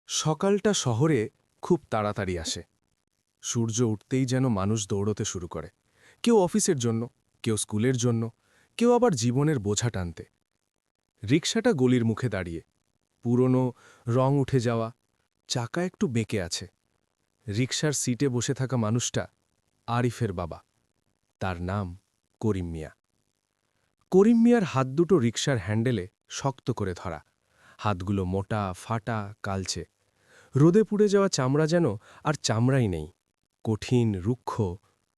সকালটা শহরে খুব তাড়াতাড়ি আসে। সূর্য উঠতেই যেন মানুষ দৌড়তে শুরু করে। কেউ অফিসের জন্য, কেউ স্কুলের জন্য, কেউ আবার জীবনের বোঝা টানতে। রিকশাটা গলির মুখে দাঁড়িয়ে, পুরনো, রং উঠে যাওয়া, চাকা একটু বেঁকে আছে। রিকশার সিটে বসে থাকা মানুষটা আরিফের বাবা। তার নাম করিম মিয়া। করিম মিয়ার হাত দুটো রিকশার হ্যান্ডেলে শক্ত করে ধরা, হাতগুলো মোটা, ফাটা, কালচে। রোদে পুড়ে যাওয়া চামড়া যেন আর চামড়াই নেই, কঠিন, রুক্ষ,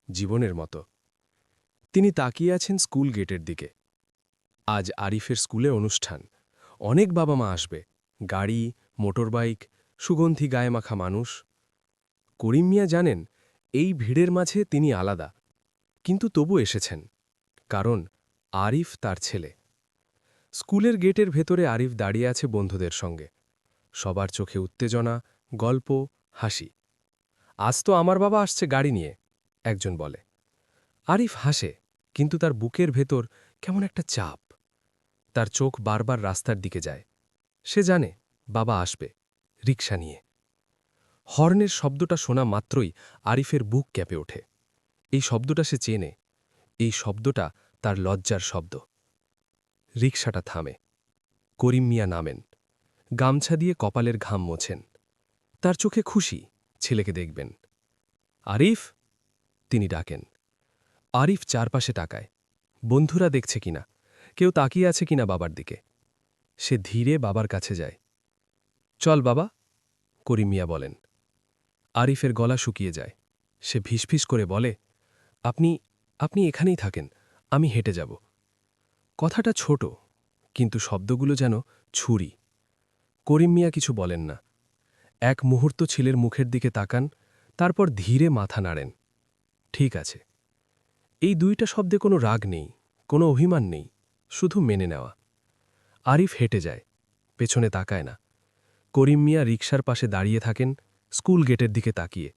জীবনের মতো। তিনি তাকিয়ে আছেন স্কুল গেটের দিকে। আজ আরিফের স্কুলে অনুষ্ঠান। অনেক বাবা মা আসবে, গাড়ি, মোটরবাইক, সুগন্ধি গায়ে মাখা মানুষ। করিম মিয়া জানেন এই ভিড়ের মাঝে তিনি আলাদা, কিন্তু তবু এসেছেন, কারণ আরিফ তার ছেলে। স্কুলের গেটের ভেতরে আরিফ দাঁড়িয়ে আছে বন্ধুদের সঙ্গে। সবার চোখে উত্তেজনা, গল্প, হাসি। আজ তো আমার বাবা আসছে গাড়ি নিয়ে, একজন বলে। আরিফ হাসে, কিন্তু তার বুকের ভেতর কেমন একটা চাপ। তার চোখ বারবার রাস্তার দিকে যায়। সে জানে বাবা আসবে, রিকশা নিয়ে। হর্নের শব্দটা শোনা মাত্রই আরিফের বুক কেঁপে ওঠে। এই শব্দটা সে চেনে। এই শব্দটা তার লজ্জার শব্দ। রিকশাটা থামে। করিম মিয়া নামেন। গামছা দিয়ে কপালের ঘাম মোছেন। তার চোখে খুশি, ছেলেকে দেখবেন। আরিফ, তিনি ডাকেন। আরিফ চারপাশে তাকায়। বন্ধুরা দেখছে কিনা, কেউ তাকিয়ে আছে কিনা বাবার দিকে। সে ধীরে বাবার কাছে যায়। চল বাবা, করিম মিয়া বলেন। আরিফের গলা শুকিয়ে যায়। সে ফিসফিস করে বলে, আপনি আপনি এখানেই থাকেন, আমি হেঁটে যাব। কথাটা ছোট, কিন্তু শব্দগুলো যেন ছুরি। করিম মিয়া কিছু বলেন না। এক মুহূর্ত ছেলের মুখের দিকে তাকান, তারপর ধীরে মাথা নাড়েন। ঠিক আছে। এই দুইটা শব্দে কোনো রাগ নেই, কোনো অভিমান নেই, শুধু মেনে নেওয়া। আরিফ হেঁটে যায়, পেছনে তাকায় না। করিম মিয়া রিকশার পাশে দাঁড়িয়ে থাকেন, স্কুল গেটের দিকে তাকিয়ে।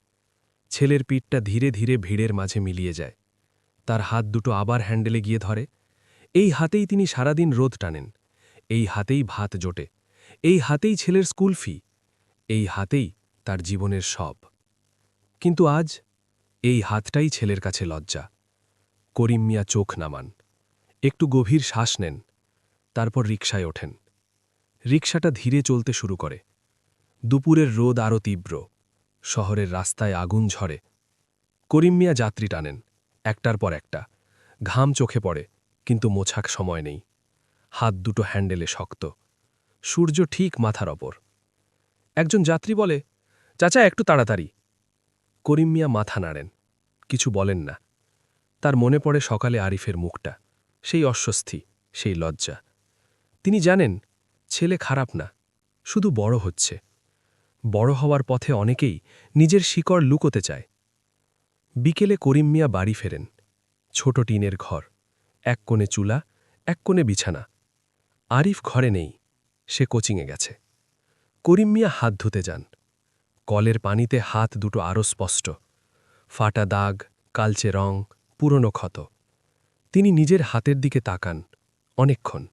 ছেলের পিঠটা ধীরে ধীরে ভিড়ের মাঝে মিলিয়ে যায়। তার হাত দুটো আবার হ্যান্ডেলে গিয়ে ধরে। এই হাতেই তিনি সারাদিন রোদ টানেন। এই হাতেই ভাত জোটে। এই হাতেই ছেলের স্কুল ফি। এই হাতেই তার জীবনের সব। কিন্তু আজ এই হাতটাই ছেলের কাছে লজ্জা। করিম মিয়া চোখ নামান, একটু গভীর শ্বাস নেন, তারপর রিকশায় ওঠেন। রিকশাটা ধীরে চলতে শুরু করে। দুপুরের রোদ আরও তীব্র। শহরের রাস্তায় আগুন ঝরে। করিম মিয়া যাত্রী টানেন, একটার পর একটা। ঘাম চোখে পড়ে, কিন্তু মোছাক সময় নেই। হাত দুটো হ্যান্ডেলে শক্ত। সূর্য ঠিক মাথার ওপর। একজন যাত্রী বলে, চাচা একটু তাড়াতাড়ি। করিম মিয়া মাথা নাড়েন, কিছু বলেন না। তার মনে পড়ে সকালে আরিফের মুখটা, সেই অস্বস্তি, সেই লজ্জা। তিনি জানেন ছেলে খারাপ না, শুধু বড় হচ্ছে। বড় হওয়ার পথে অনেকেই নিজের শিকড় লুকোতে চায়। বিকেলে করিম মিয়া বাড়ি ফেরেন। ছোট টিনের ঘর, এক কোণে চুলা, এক কোণে বিছানা। আরিফ ঘরে নেই, সে কোচিংয়ে গেছে। করিম মিয়া হাত ধুতে যান। কলের পানিতে হাত দুটো আরও স্পষ্ট। ফাটা দাগ, কালচে রং, পুরনো ক্ষত। তিনি নিজের হাতের দিকে তাকান, অনেকক্ষণ।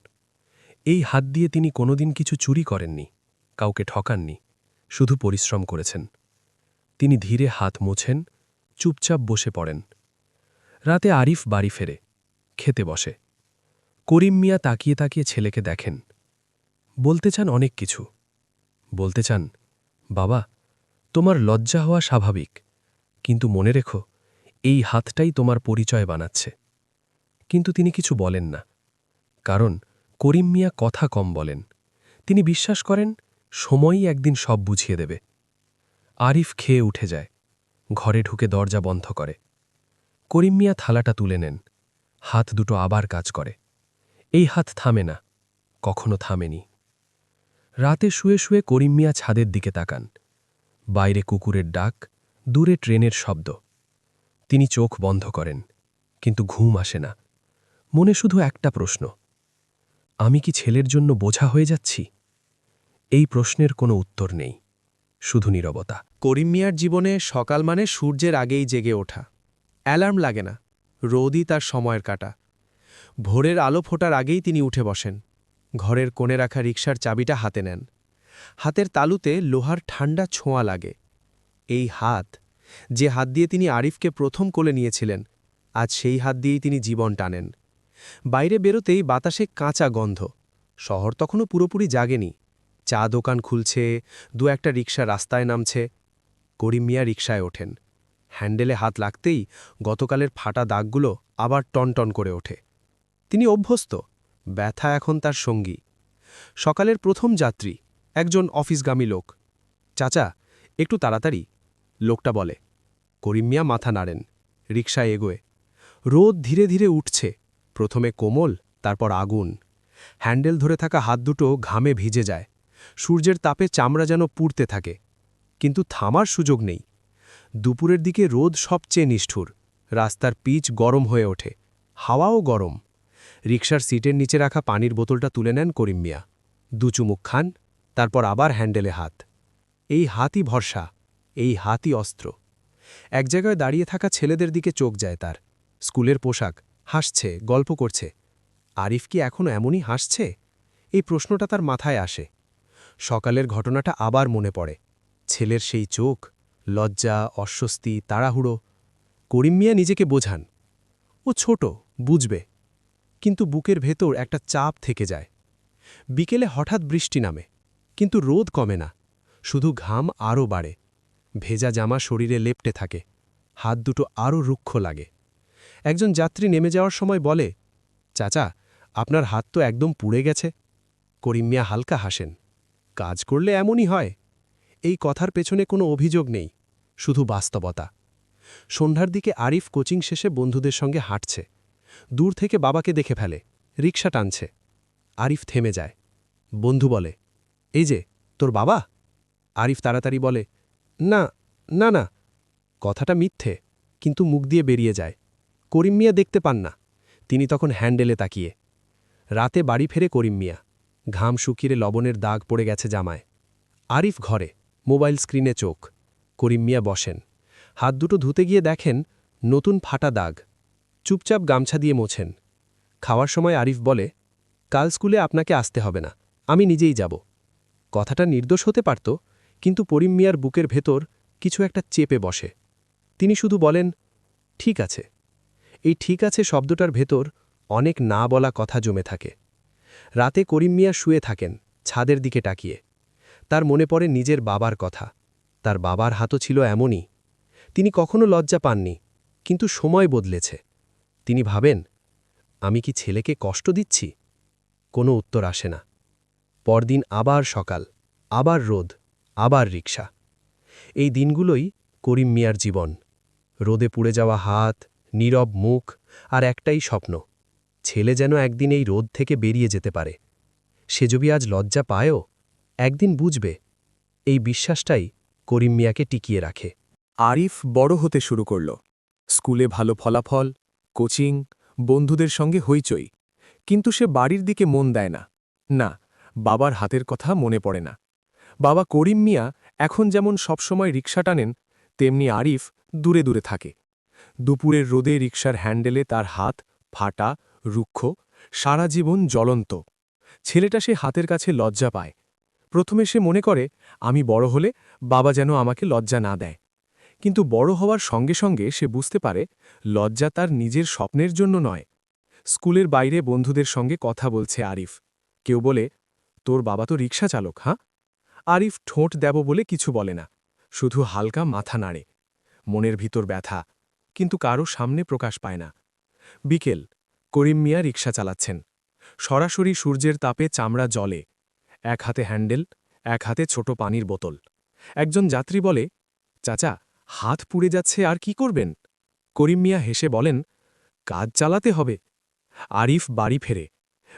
এই হাত দিয়ে তিনি কোনোদিন কিছু চুরি করেননি, কাউকে ঠকাননি, শুধু পরিশ্রম করেছেন। তিনি ধীরে হাত মোছেন, চুপচাপ বসে পড়েন। রাতে আরিফ বাড়ি ফেরে, খেতে বসে। করিম মিয়া তাকিয়ে তাকিয়ে ছেলেকে দেখেন। বলতে চান অনেক কিছু। বলতে চান, বাবা, তোমার লজ্জা হওয়া স্বাভাবিক, কিন্তু মনে রেখো এই হাতটাই তোমার পরিচয় বানাচ্ছে। কিন্তু তিনি কিছু বলেন না, কারণ করিম মিয়া কথা কম বলেন। তিনি বিশ্বাস করেন সময়ই একদিন সব বুঝিয়ে দেবে। আরিফ খেয়ে উঠে যায়, ঘরে ঢুকে দরজা বন্ধ করে। করিম মিয়া থালাটা তুলে নেন, হাত দুটো আবার কাজ করে। এই হাত থামে না, কখনো থামেনি। রাতে শুয়ে শুয়ে করিম মিয়া ছাদের দিকে তাকান। বাইরে কুকুরের ডাক, দূরে ট্রেনের শব্দ। তিনি চোখ বন্ধ করেন, কিন্তু ঘুম আসে না। মনে শুধু একটা প্রশ্ন, আমি কি ছেলের জন্য বোঝা হয়ে যাচ্ছি? এই প্রশ্নের কোনো উত্তর নেই, শুধু নীরবতা। করিম মিয়ার জীবনে সকাল মানে সূর্যের আগেই জেগে ওঠা। অ্যালার্ম লাগে না, রোদই তার সময়ের কাটা। ভোরের আলো ফোটার আগেই তিনি উঠে বসেন। ঘরের কোণে রাখা রিকশার চাবিটা হাতে নেন। হাতের তালুতে লোহার ঠান্ডা ছোঁয়া লাগে। এই হাত, যে হাত দিয়ে তিনি আরিফকে প্রথম কোলে নিয়েছিলেন, আজ সেই হাত দিয়েই তিনি জীবন টানেন। বাইরে বেরোতেই বাতাসে কাঁচা গন্ধ। শহর তখনও পুরোপুরি জাগেনি। চা দোকান খুলছে, দু একটা রিকশা রাস্তায় নামছে। করিম মিয়া রিকশায় ওঠেন। হ্যান্ডেলে হাত লাগতেই গতকালের ফাটা দাগগুলো আবার টনটন করে ওঠে। তিনি অভ্যস্ত, ব্যথা এখন তার সঙ্গী। সকালের প্রথম যাত্রী, একজন অফিসগামী লোক। চাচা, একটু তাড়াতাড়ি, লোকটা বলে। করিম মিয়া মাথা নাড়েন, রিকশায় এগোয়। রোদ ধীরে ধীরে উঠছে, প্রথমে কোমল, তারপর আগুন। হ্যান্ডেল ধরে থাকা হাত দুটো ঘামে ভিজে যায়। সূর্যের তাপে চামড়া যেন পুড়তে থাকে। কিন্তু থামার সুযোগ নেই। দুপুরের দিকে রোদ সবচেয়ে নিষ্ঠুর। রাস্তার পিচ গরম হয়ে ওঠে, হাওয়াও গরম। রিকশার সিটের নিচে রাখা পানির বোতলটা তুলে নেন করিম মিয়া। দু চুমুক খান, তারপর আবার হ্যান্ডেলে হাত। এই হাতই ভরসা, এই হাতই অস্ত্র। এক জায়গায় দাঁড়িয়ে থাকা ছেলেদের দিকে চোখ যায় তার। স্কুলের পোশাক, হাসছে, গল্প করছে। আরিফ কি এখনও এমনই হাসছে? এই প্রশ্নটা তার মাথায় আসে। সকালের ঘটনাটা আবার মনে পড়ে। ছেলের সেই চোখ, লজ্জা, অস্বস্তি, তাড়াহুড়ো। করিম মিয়া নিজেকে বোঝান, ও ছোট, বুঝবে। কিন্তু বুকের ভেতর একটা চাপ থেকে যায়। বিকেলে হঠাৎ বৃষ্টি নামে, কিন্তু রোদ কমে না, শুধু ঘাম আরও বাড়ে। ভেজা জামা শরীরে লেপ্টে থাকে, হাত দুটো আরও রুক্ষ লাগে। একজন যাত্রী নেমে যাওয়ার সময় বলে, চাচা, আপনার হাত তো একদম পুড়ে গেছে। করিম মিয়া হালকা হাসেন, কাজ করলে এমনই হয়। এই কথার পেছনে কোনো অভিযোগ নেই, শুধু বাস্তবতা। সন্ধ্যার দিকে আরিফ কোচিং শেষে বন্ধুদের সঙ্গে হাঁটছে। দূর থেকে বাবাকে দেখে ফেলে, রিকশা টানছে। আরিফ থেমে যায়। বন্ধু বলে, এই যে তোর বাবা? আরিফ তাড়াতাড়ি বলে, না না না। কথাটা মিথ্যে, কিন্তু মুখ দিয়ে বেরিয়ে যায়। করিম মিয়া দেখতে পান না, তিনি তখন হ্যান্ডেলে তাকিয়ে। রাতে বাড়ি ফেরে করিম মিয়া। ঘাম শুকিয়ে লবণের দাগ পড়ে গেছে জামায়। আরিফ ঘরে, মোবাইল স্ক্রিনে চোখ। করিম মিয়া বসেন। হাত দুটো ধুতে গিয়ে দেখেন নতুন ফাটা দাগ। চুপচাপ গামছা দিয়ে মোছেন। খাওয়ার সময় আরিফ বলে, কাল স্কুলে আপনাকে আসতে হবে না, আমি নিজেই যাব। কথাটা নির্দোষ হতে পারত, কিন্তু করিম মিয়ার বুকের ভেতর কিছু একটা চেপে বসে। তিনি শুধু বলেন, ঠিক আছে। এই ঠিক আছে শব্দটার ভেতর অনেক না বলা কথা জমে থাকে। রাতে করিম মিয়া শুয়ে থাকেন, ছাদের দিকে তাকিয়ে। তার মনে পড়ে নিজের বাবার কথা। তার বাবার হাতও ছিল এমনই। তিনি কখনো লজ্জা পাননি, কিন্তু সময় বদলেছে। তিনি ভাবেন, আমি কি ছেলেকে কষ্ট দিচ্ছি? কোনো উত্তর আসে না। পরদিন আবার সকাল, আবার রোদ, আবার রিকশা। এই দিনগুলোই করিম মিয়ার জীবন। রোদে পুড়ে যাওয়া হাত, নীরব মুখ, আর একটাই স্বপ্ন, ছেলে যেন একদিন এই রোদ থেকে বেরিয়ে যেতে পারে। সে যদি আজ লজ্জা পায়ও, একদিন বুঝবে। এই বিশ্বাসটাই করিম মিয়াকে টিকিয়ে রাখে। আরিফ বড় হতে শুরু করল। স্কুলে ভালো ফলাফল, কোচিং, বন্ধুদের সঙ্গে হইচই। কিন্তু সে বাড়ির দিকে মন দেয় না। না, বাবার হাতের কথা মনে পড়ে না। বাবা করিম মিয়া এখন যেমন সবসময় রিকশা টানেন, তেমনি আরিফ দূরে দূরে থাকে। দুপুরের রোদে রিকশার হ্যান্ডেলে তার হাত ফাটা, রুক্ষ, সারা জীবন জ্বলন্ত। ছেলেটা সে হাতের কাছে লজ্জা পায়। প্রথমে সে মনে করে, আমি বড় হলে বাবা যেন আমাকে লজ্জা না দেয়। কিন্তু বড় হওয়ার সঙ্গে সঙ্গে সে বুঝতে পারে, লজ্জা তার নিজের স্বপ্নের জন্য নয়। স্কুলের বাইরে বন্ধুদের সঙ্গে কথা বলছে আরিফ। কেউ বলে, তোর বাবা তো রিকশা চালক, হ্যাঁ? আরিফ ঠোঁট দেব বলে কিছু বলে না, শুধু হালকা মাথা নাড়ে। মনের ভিতর ব্যথা, কিন্তু কারো সামনে প্রকাশ পায় না। বিকেল, করিম মিয়া রিকশা চালাচ্ছেন। সরাসরি সূর্যের তাপে চামড়া জ্বলে। এক হাতে হ্যান্ডেল, এক হাতে ছোট পানির বোতল। একজন যাত্রী বলে, চাচা, হাত পুড়ে যাচ্ছে, আর কি করবেন? করিম মিয়া হেসে বলেন, কাজ চালাতে হবে। আরিফ বাড়ি ফেরে।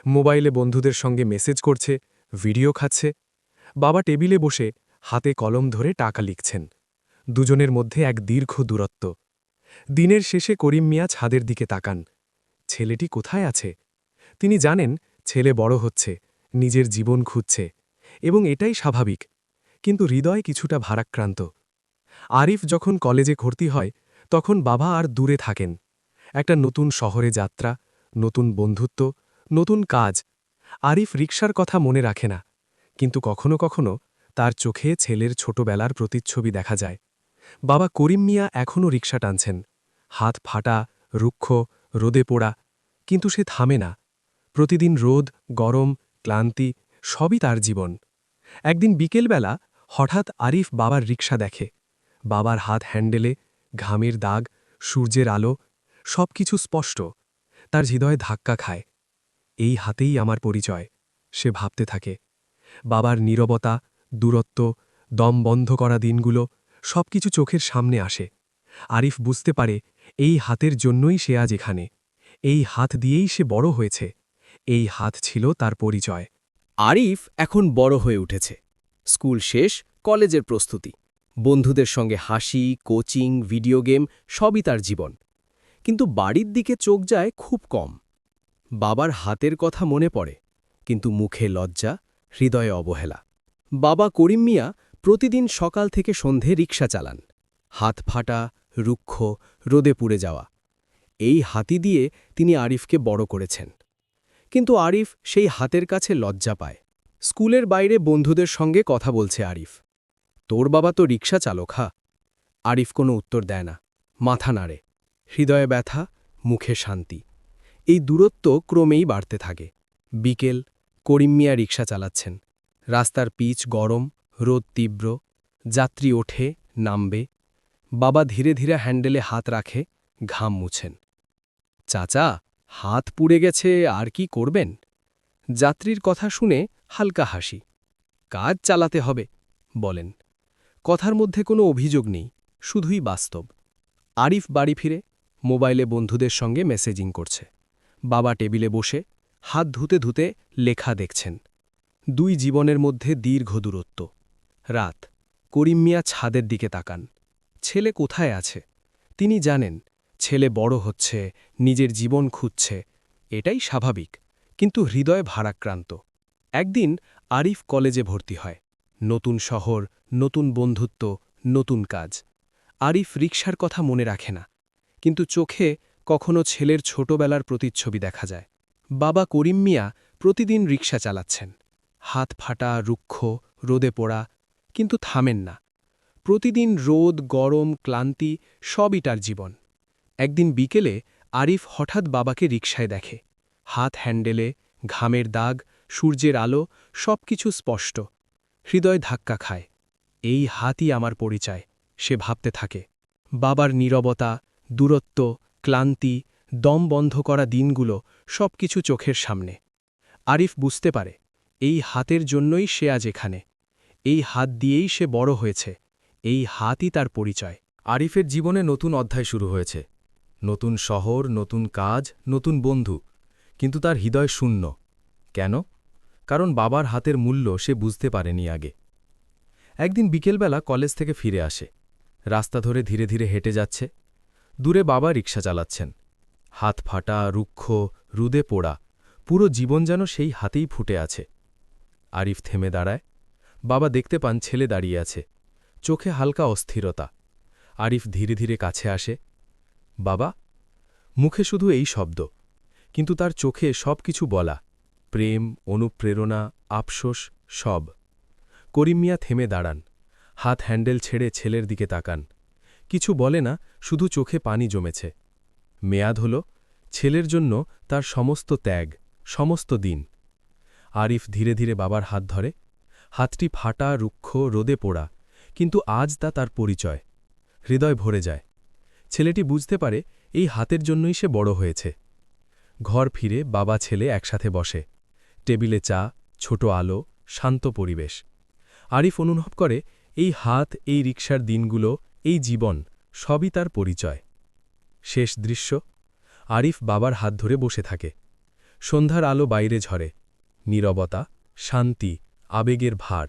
মোবাইলে বন্ধুদের সঙ্গে মেসেজ করছে, ভিডিও খাচ্ছে। বাবা টেবিলে বসে হাতে কলম ধরে টাকা লিখছেন। দুজনের মধ্যে এক দীর্ঘ দূরত্ব। দিনের শেষে করিম মিয়া ছাদের দিকে তাকান। ছেলেটি কোথায় আছে? তিনি জানেন ছেলে বড় হচ্ছে, নিজের জীবন খুঁজছে, এবং এটাই স্বাভাবিক। কিন্তু হৃদয় কিছুটা ভারাক্রান্ত। আরিফ যখন কলেজে ভর্তি হয়, তখন বাবা আর দূরে থাকেন। একটা নতুন শহরে যাত্রা, নতুন বন্ধুত্ব, নতুন কাজ। আরিফ রিকশার কথা মনে রাখে না, কিন্তু কখনো কখনো তার চোখে ছেলের ছোটবেলার প্রতিচ্ছবি দেখা যায়। বাবা করিম মিয়া এখনও রিকশা টানছেন, হাত ফাটা, রুক্ষ, রোদে পোড়া, কিন্তু সে থামে না। প্রতিদিন রোদ, গরম, ক্লান্তি সবই তার জীবন। একদিন বিকেলবেলা হঠাৎ আরিফ বাবার রিকশা দেখে। বাবার হাত হ্যান্ডেলে, ঘামের দাগ, সূর্যের আলো, সবকিছু স্পষ্ট। তার হৃদয়ে ধাক্কা খায়। এই হাতেই আমার পরিচয়, সে ভাবতে থাকে। বাবার নীরবতা, দূরত্ব, দম বন্ধ করা দিনগুলো সবকিছু চোখের সামনে আসে। আরিফ বুঝতে পারে এই হাতের জন্যই সে আজ এখানে। এই হাত দিয়েই সে বড় হয়েছে। এই হাত ছিল তার পরিচয়। আরিফ এখন বড় হয়ে উঠেছে। স্কুল শেষ, কলেজের প্রস্তুতি, বন্ধুদের সঙ্গে হাসি, কোচিং, ভিডিও গেম সবই তার জীবন। কিন্তু বাড়ির দিকে চোখ যায় খুব কম। বাবার হাতের কথা মনে পড়ে, কিন্তু মুখে লজ্জা, হৃদয়ে অবহেলা। বাবা করিম মিয়া প্রতিদিন সকাল থেকে সন্ধে রিকশা চালান। হাত ফাটা, রুক্ষ, রোদে পুড়ে যাওয়া। এই হাতি দিয়ে তিনি আরিফকে বড় করেছেন। কিন্তু আরিফ সেই হাতের কাছে লজ্জা পায়। স্কুলের বাইরে বন্ধুদের সঙ্গে কথা বলছে আরিফ। তোর বাবা তো রিকশা চালক, হা? আরিফ কোনো উত্তর দেয় না, মাথা নাড়ে। হৃদয়ে ব্যথা, মুখে শান্তি। এই দূরত্ব ক্রমেই বাড়তে থাকে। বিকেল, করিম মিয়া রিকশা চালাচ্ছেন। রাস্তার পিচ গরম, রোদ তীব্র, যাত্রী ওঠে, নামবে। বাবা ধীরে ধীরে হ্যান্ডেলে হাত রাখে, ঘাম মুছেন। চাচা, হাত পুড়ে গেছে, আর কি করবেন? যাত্রীর কথা শুনে হালকা হাসি। কাজ চালাতে হবে, বলেন। কথার মধ্যে কোনো অভিযোগ নেই, শুধুই বাস্তব। আরিফ বাড়ি ফিরে মোবাইলে বন্ধুদের সঙ্গে মেসেজিং করছে। বাবা টেবিলে বসে হাত ধুতে ধুতে লেখা দেখছেন। দুই জীবনের মধ্যে দীর্ঘ দূরত্ব। রাত, করিম মিয়া ছাদের দিকে তাকান। ছেলে কোথায় আছে? তিনি জানেন ছেলে বড় হচ্ছে, নিজের জীবন খুঁজছে, এটাই স্বাভাবিক, কিন্তু হৃদয় ভারাক্রান্ত। একদিন আরিফ কলেজে ভর্তি হয়। নতুন শহর, নতুন বন্ধুত্ব, নতুন কাজ। আরিফ রিকশার কথা মনে রাখে না, কিন্তু চোখে কখনো ছেলের ছোটবেলার প্রতিচ্ছবি দেখা যায়। বাবা করিম মিয়া প্রতিদিন রিকশা চালাচ্ছেন। হাত ফাটা, রুক্ষ, রোদে পোড়া, কিন্তু থামেন না। প্রতিদিন রোদ, গরম, ক্লান্তি সবই তার জীবন। একদিন বিকেলে আরিফ হঠাৎ বাবাকে রিকশায় দেখে। হাত হ্যান্ডেলে, ঘামের দাগ, সূর্যের আলো সবকিছু স্পষ্ট। হৃদয় ধাক্কা খায়। এই হাতই আমার পরিচয়, সে ভাবতে থাকে। বাবার নীরবতা, দূরত্ব, ক্লান্তি, দম বন্ধ করা দিনগুলো সবকিছু চোখের সামনে। আরিফ বুঝতে পারে এই হাতের জন্যই সে আজ এখানে। এই হাত দিয়েই সে বড় হয়েছে। এই হাতই তার পরিচয়। আরিফের জীবনে নতুন অধ্যায় শুরু হয়েছে। নতুন শহর, নতুন কাজ, নতুন বন্ধু, কিন্তু তার হৃদয় শূন্য। কেন? কারণ বাবার হাতের মূল্য সে বুঝতে পারেনি আগে। একদিন বিকেলবেলা কলেজ থেকে ফিরে আসে। রাস্তা ধরে ধীরে ধীরে হেঁটে যাচ্ছে। দূরে বাবা রিকশা চালাচ্ছেন। হাত ফাটা, রুক্ষ, রুদে পোড়া, পুরো জীবন যেন সেই হাতেই ফুটে আছে। আরিফ থেমে দাঁড়ায়। বাবা দেখতে পান ছেলে দাঁড়িয়ে আছে, চোখে হালকা অস্থিরতা। আরিফ ধীরে ধীরে কাছে আসে। বাবা, মুখে শুধু এই শব্দ, কিন্তু তার চোখে সবকিছু বলা, প্রেম, অনুপ্রেরণা, আফসোস, সব। করিম মিয়া থেমে দাঁড়ান, হাত হ্যান্ডেল ছেড়ে ছেলের দিকে তাকান। কিছু বলে না, শুধু চোখে পানি জমেছে। মেয়াদ হল ছেলের জন্য তার সমস্ত ত্যাগ, সমস্ত দিন। আরিফ ধীরে ধীরে বাবার হাত ধরে। হাতটি ফাটা, রুক্ষ, রোদে পোড়া, কিন্তু আজ তা তার পরিচয়। হৃদয় ভরে যায়। ছেলেটি বুঝতে পারে এই হাতের জন্যই সে বড় হয়েছে। ঘর ফিরে বাবা ছেলে একসাথে বসে। টেবিলে চা, ছোট আলো, শান্ত পরিবেশ। আরিফ অনুভব করে এই হাত, এই রিকশার দিনগুলো, এই জীবন সবই তার পরিচয়। শেষ দৃশ্য, আরিফ বাবার হাত ধরে বসে থাকে। সন্ধ্যার আলো বাইরে ঝরে। নীরবতা, শান্তি, আবেগের ভার।